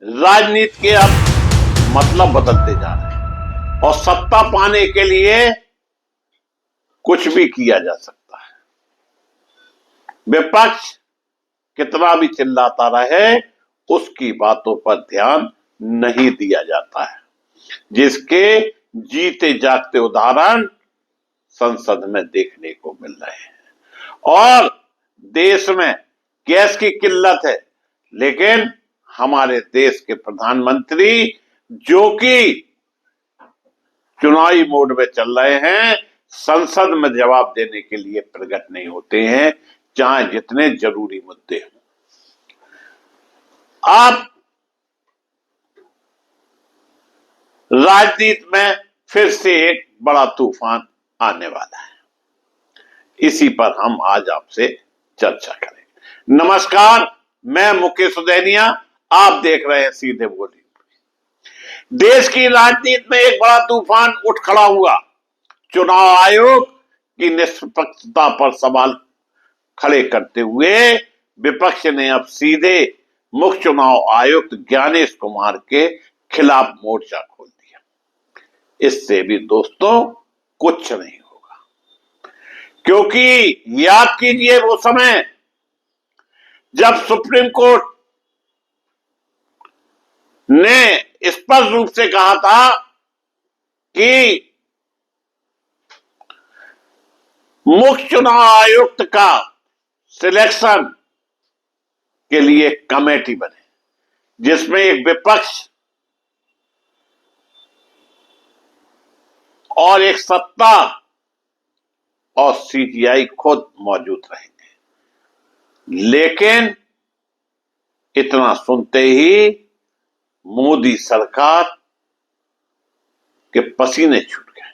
राजनीति के अब मतलब बदलते जा रहे हैं और सत्ता पाने के लिए कुछ भी किया जा सकता है। विपक्ष कितना भी चिल्लाता रहे, उसकी बातों पर ध्यान नहीं दिया जाता है, जिसके जीते जागते उदाहरण संसद में देखने को मिल रहे हैं। और देश में गैस की किल्लत है, लेकिन हमारे देश के प्रधानमंत्री जो कि चुनावी मोड में चल रहे हैं, संसद में जवाब देने के लिए प्रकट नहीं होते हैं, चाहे जितने जरूरी मुद्दे हों। आप राजनीति में फिर से एक बड़ा तूफान आने वाला है, इसी पर हम आज आपसे चर्चा करेंगे। नमस्कार, मैं मुकेश उदैनिया, आप देख रहे हैं सीधे बोली। देश की राजनीति में एक बड़ा तूफान उठ खड़ा हुआ। चुनाव आयोग की निष्पक्षता पर सवाल खड़े करते हुए विपक्ष ने अब सीधे मुख्य चुनाव आयुक्त ज्ञानेश कुमार के खिलाफ मोर्चा खोल दिया। इससे भी दोस्तों कुछ नहीं होगा, क्योंकि याद कीजिए वो समय जब सुप्रीम कोर्ट ने स्पष्ट रूप से कहा था कि मुख्य चुनाव आयुक्त का सिलेक्शन के लिए कमेटी बने, जिसमें एक विपक्ष और एक सत्ता और सीजीआई खुद मौजूद रहेंगे। लेकिन इतना सुनते ही मोदी सरकार के पसीने छूट गए।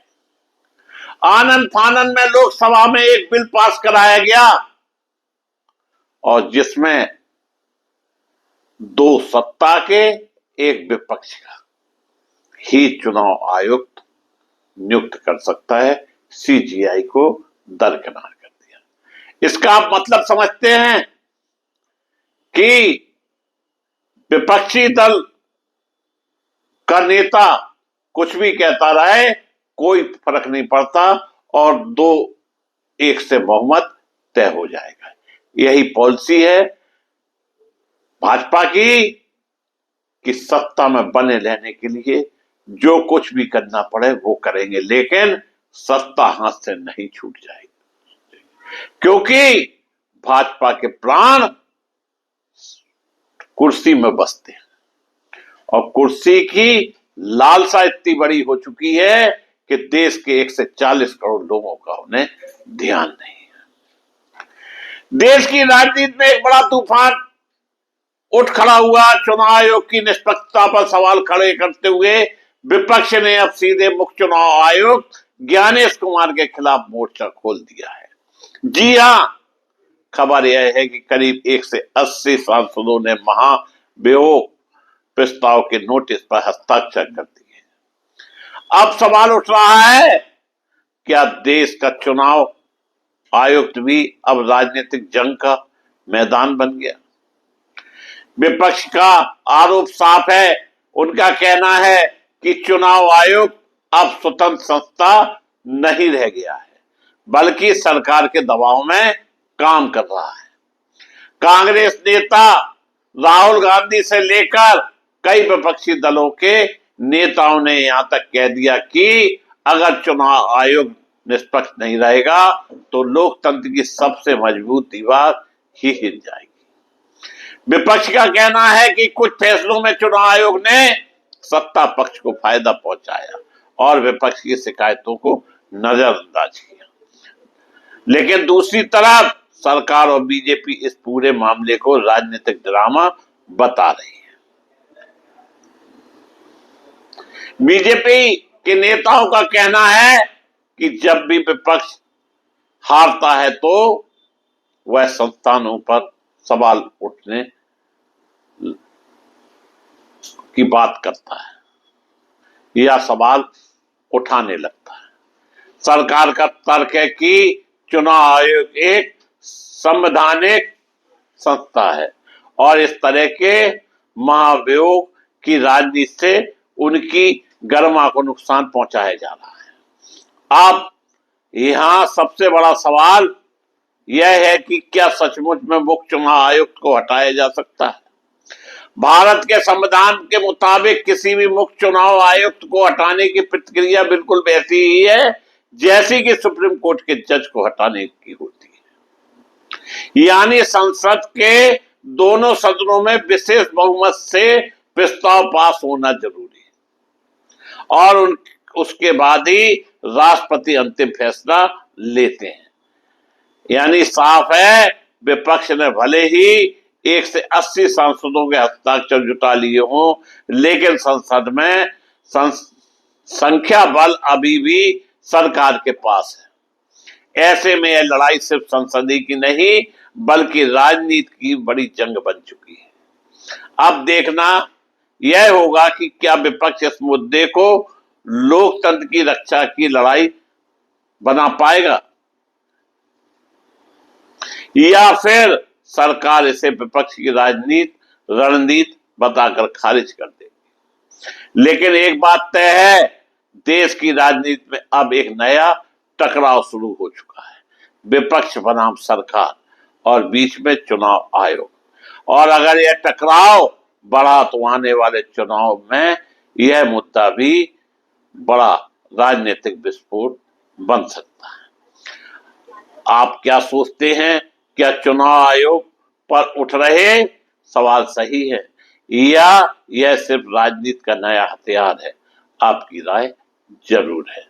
आनन फानन में लोकसभा में एक बिल पास कराया गया और जिसमें दो सत्ता के एक विपक्ष का ही चुनाव आयुक्त नियुक्त कर सकता है, सीजीआई को दरकिनार कर दिया। इसका आप मतलब समझते हैं कि विपक्षी दल का नेता कुछ भी कहता रहे, कोई फर्क नहीं पड़ता और 2-1 से बहुमत तय हो जाएगा। यही पॉलिसी है भाजपा की कि सत्ता में बने रहने के लिए जो कुछ भी करना पड़े वो करेंगे, लेकिन सत्ता हाथ से नहीं छूट जाएगी, क्योंकि भाजपा के प्राण कुर्सी में बसते हैं और कुर्सी की लालसा इतनी बड़ी हो चुकी है कि देश के 140 करोड़ लोगों का उन्हें ध्यान नहीं है। देश की राजनीति में एक बड़ा तूफान उठ खड़ा हुआ। चुनाव आयोग की निष्पक्षता पर सवाल खड़े करते हुए विपक्ष ने अब सीधे मुख्य चुनाव आयुक्त ज्ञानेश कुमार के खिलाफ मोर्चा खोल दिया है। जी हां, खबर यह है कि करीब 180 सांसदों ने महाभियोग प्रस्ताव के नोटिस पर हस्ताक्षर कर दिए। अब सवाल उठ रहा है, क्या देश का चुनाव आयुक्त भी अब राजनीतिक जंग का मैदान बन गया? विपक्ष का आरोप साफ है। उनका कहना है कि चुनाव आयोग अब स्वतंत्र संस्था नहीं रह गया है, बल्कि सरकार के दबाव में काम कर रहा है। कांग्रेस नेता राहुल गांधी से लेकर कई विपक्षी दलों के नेताओं ने यहां तक कह दिया कि अगर चुनाव आयोग निष्पक्ष नहीं रहेगा तो लोकतंत्र की सबसे मजबूत दीवार ही हिल जाएगी। विपक्ष का कहना है कि कुछ फैसलों में चुनाव आयोग ने सत्ता पक्ष को फायदा पहुंचाया और विपक्ष की शिकायतों को नजरअंदाज किया, लेकिन दूसरी तरफ सरकार और बीजेपी इस पूरे मामले को राजनीतिक ड्रामा बता रही है। बीजेपी के नेताओं का कहना है कि जब भी विपक्ष हारता है तो वह संस्थानों पर सवाल उठने की बात करता है या सवाल उठाने लगता है। सरकार का तर्क है कि चुनाव आयोग एक संवैधानिक संस्था है और इस तरह के महाभियोग की राजनीति से उनकी गरिमा को नुकसान पहुंचाया जा रहा है। अब यहां सबसे बड़ा सवाल यह है कि क्या सचमुच में मुख्य चुनाव आयुक्त को हटाया जा सकता है? भारत के संविधान के मुताबिक किसी भी मुख्य चुनाव आयुक्त को हटाने की प्रक्रिया बिल्कुल वैसी ही है जैसी कि सुप्रीम कोर्ट के जज को हटाने की होती है। यानी संसद के दोनों सदनों में विशेष बहुमत से प्रस्ताव पास होना जरूरी है और उसके बाद ही राष्ट्रपति अंतिम फैसला लेते हैं। यानी साफ है, विपक्ष ने भले ही 180 सांसदों के हस्ताक्षर जुटा लिए हों, लेकिन संसद में संख्या बल अभी भी सरकार के पास है। ऐसे में यह लड़ाई सिर्फ संसदीय की नहीं बल्कि राजनीति की बड़ी जंग बन चुकी है। अब देखना यह होगा कि क्या विपक्ष इस मुद्दे को लोकतंत्र की रक्षा की लड़ाई बना पाएगा या फिर सरकार इसे विपक्ष की राजनीति रणनीति बताकर खारिज कर देगी। लेकिन एक बात तय है, देश की राजनीति में अब एक नया टकराव शुरू हो चुका है। विपक्ष बनाम सरकार और बीच में चुनाव आयोग, और अगर यह टकराव बढ़ा तो आने वाले चुनाव में यह मुद्दा भी बड़ा राजनीतिक विस्फोट बन सकता है। आप क्या सोचते हैं? क्या चुनाव आयोग पर उठ रहे सवाल सही है या यह सिर्फ राजनीति का नया हथियार है? आपकी राय जरूर है।